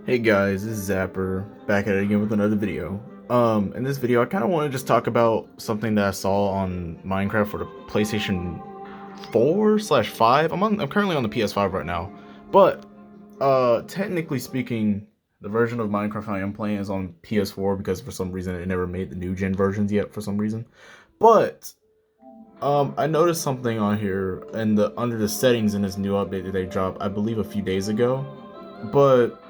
Hey guys, this is Zapper, back at it again with another video. In this video I kind of want to just talk about something that I saw on Minecraft for the PlayStation 4/5. I'm currently on the PS5 right now. But technically speaking, the version of Minecraft I am playing is on PS4 because for some reason it never made the new gen versions yet for some reason. But I noticed something on here and under the settings in this new update that they dropped, I believe a few days ago. But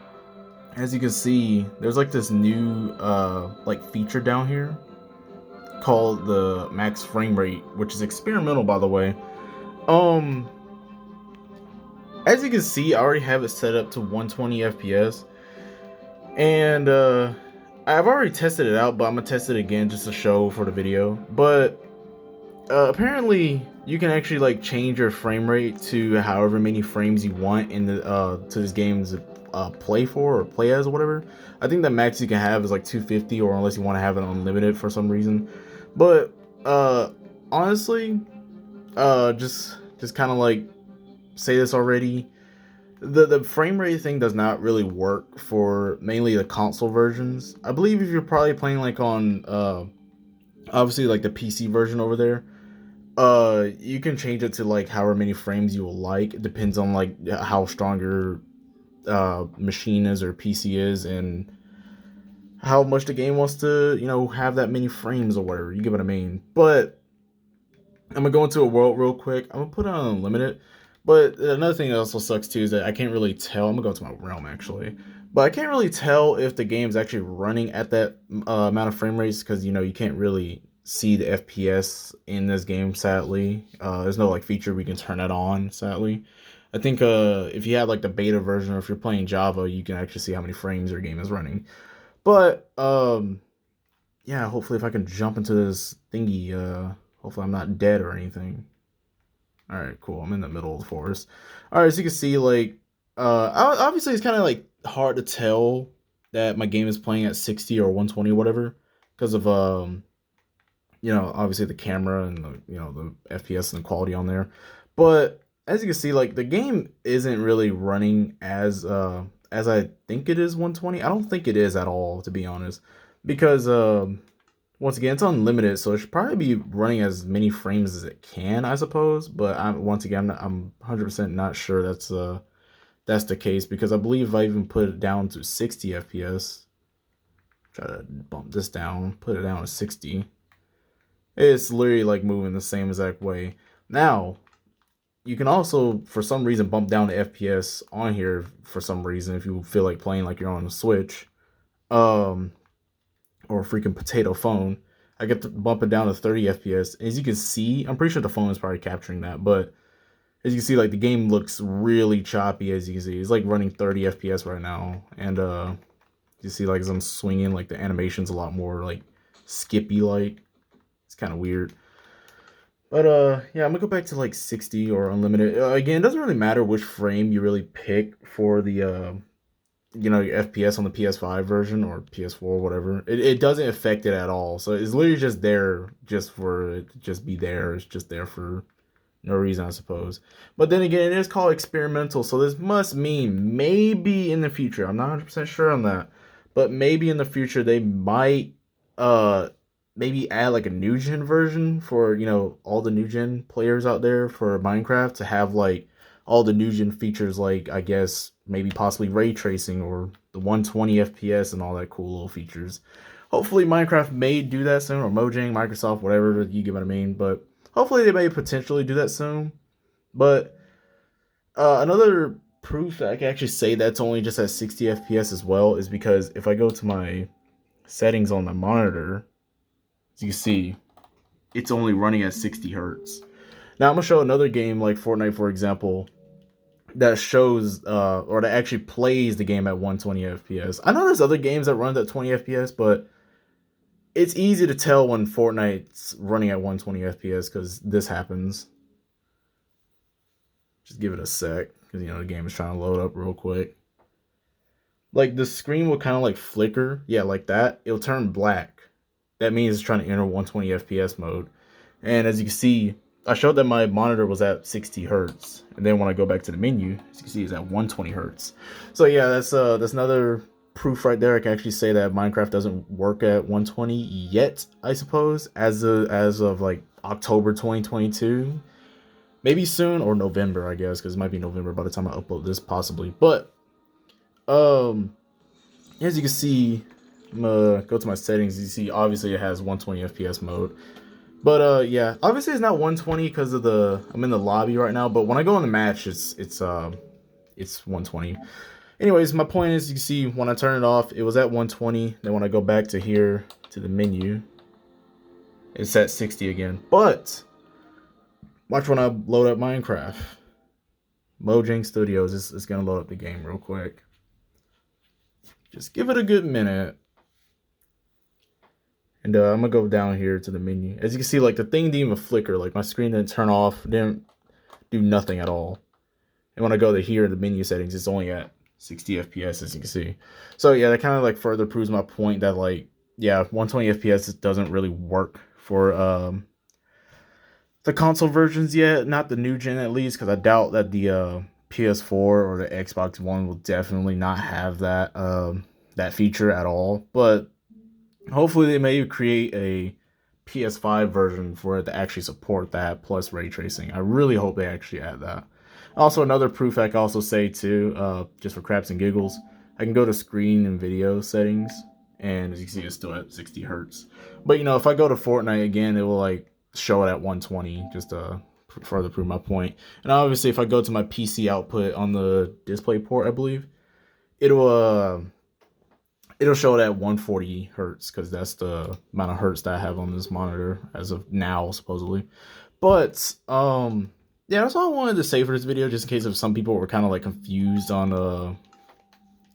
as you can see, there's like this new like feature down here called the max frame rate, which is experimental by the way. Um as you can see, I already have it set up to 120 FPS, and I've already tested it out, but I'm gonna test it again just to show for the video. But apparently you can actually like change your frame rate to however many frames you want in the to this game's play for or play as or whatever. I think the max you can have is like 250, or unless you want to have it unlimited for some reason. But honestly, just kind of like say this already. The frame rate thing does not really work for mainly the console versions. I believe if you're probably playing like on obviously like the PC version over there, you can change it to like however many frames you will like. It depends on like how strong your machine is or PC is, and how much the game wants to, have that many frames or whatever. You get what I mean? But I'm gonna go into a world real quick. I'm gonna put it on unlimited. But another thing that also sucks too is that I can't really tell. I'm gonna go to my realm actually, but I can't really tell if the game's actually running at that amount of frame rates because you can't really see the FPS in this game. Sadly, there's no like feature we can turn that on. Sadly, I think if you have like the beta version or if you're playing Java, you can actually see how many frames your game is running. But yeah, hopefully if I can jump into this thingy, hopefully I'm not dead or anything. All right, cool. I'm in the middle of the forest. All right, so you can see like obviously it's kind of like hard to tell that my game is playing at 60 or 120 or whatever because of obviously the camera and the FPS and the quality on there. But as you can see, like the game isn't really running as I think it is 120. I don't think it is at all, to be honest, because once again it's unlimited, so it should probably be running as many frames as it can, I suppose. But once again I'm 100% not sure that's the case, because I believe if I even put it down to 60 FPS, try to bump this down, put it down to 60. It's literally like moving the same exact way. Now, you can also, for some reason, bump down the FPS on here for some reason if you feel like playing like you're on a Switch, um, or a freaking potato phone. I get to bump it down to 30 FPS. As you can see, I'm pretty sure the phone is probably capturing that, but as you can see, like the game looks really choppy. As you can see, it's like running 30 FPS right now, and you see like as I'm swinging, like the animation's a lot more like skippy like. It's kind of weird. But yeah, I'm gonna go back to like 60 or unlimited. Again, it doesn't really matter which frame you really pick for the your FPS on the PS5 version or PS4, whatever. It doesn't affect it at all. So it's literally just there just for it to just be there. It's just there for no reason, I suppose. But then again, it is called experimental, so this must mean maybe in the future. I'm not 100% sure on that, but maybe in the future they might uh maybe add like a new gen version for all the new gen players out there for Minecraft to have like all the new gen features, like I guess maybe possibly ray tracing or the 120 FPS and all that cool little features. Hopefully Minecraft may do that soon, or Mojang, Microsoft, whatever, you get what I mean. But hopefully they may potentially do that soon. But another proof that I can actually say that's only just at 60 FPS as well is because if I go to my settings on my monitor, as you can see, it's only running at 60 hertz. Now I'm gonna show another game like Fortnite, for example, that shows or that actually plays the game at 120 FPS. I know there's other games that run at 20 FPS, but it's easy to tell when Fortnite's running at 120 FPS because this happens. Just give it a sec because the game is trying to load up real quick. Like the screen will kind of like flicker, yeah, like that. It'll turn black. That means it's trying to enter 120 FPS mode. And as you can see, I showed that my monitor was at 60 hertz, and then when I go back to the menu, as you can see, it's at 120 hertz. So yeah, that's another proof right there. I can actually say that Minecraft doesn't work at 120 yet, I suppose, as of like October 2022. Maybe soon, or November, I guess, because it might be November by the time I upload this, possibly. But as you can see, I'm gonna go to my settings. You see, obviously it has 120 FPS mode. But yeah, obviously it's not 120 because of I'm in the lobby right now. But when I go in the match, it's 120. Anyways, my point is, you can see when I turn it off, it was at 120. Then when I go back to here to the menu, it's at 60 again. But watch when I load up Minecraft. Mojang Studios is gonna load up the game real quick. Just give it a good minute. And I'm gonna go down here to the menu. As you can see, like the thing didn't even flicker. Like my screen didn't turn off, didn't do nothing at all. And when I go to here, the menu settings, it's only at 60 FPS, as you can see. So yeah, that kind of like further proves my point that like, yeah, 120 FPS doesn't really work for the console versions yet, not the new gen at least, because I doubt that the PS4 or the Xbox One will definitely not have that that feature at all. But hopefully they may create a PS5 version for it to actually support that plus ray tracing. I really hope they actually add that. Also, another proof I can also say too, just for craps and giggles, I can go to screen and video settings, and as you can see, it's still at 60 hertz. But you know, if I go to Fortnite again, it will like show it at 120, just to further prove my point. And obviously, if I go to my PC output on the display port, I believe it'll show it at 140 hertz because that's the amount of hertz that I have on this monitor as of now, supposedly. But yeah, that's all I wanted to say for this video, just in case if some people were kind of like confused on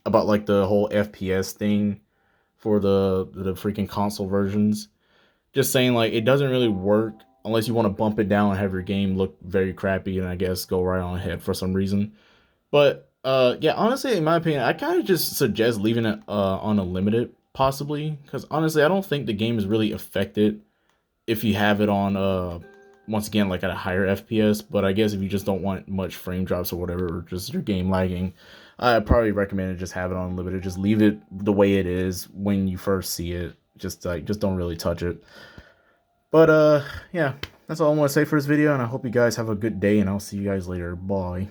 about like the whole FPS thing for the freaking console versions. Just saying, like, it doesn't really work unless you want to bump it down and have your game look very crappy and I guess go right on ahead for some reason. But yeah, honestly, in my opinion, I kind of just suggest leaving it on unlimited, possibly, because honestly, I don't think the game is really affected if you have it on once again, like at a higher FPS. But I guess if you just don't want much frame drops or whatever, or just your game lagging, I probably recommend just have it on unlimited. Just leave it the way it is when you first see it. Just don't really touch it. But yeah, that's all I want to say for this video, and I hope you guys have a good day, and I'll see you guys later. Bye.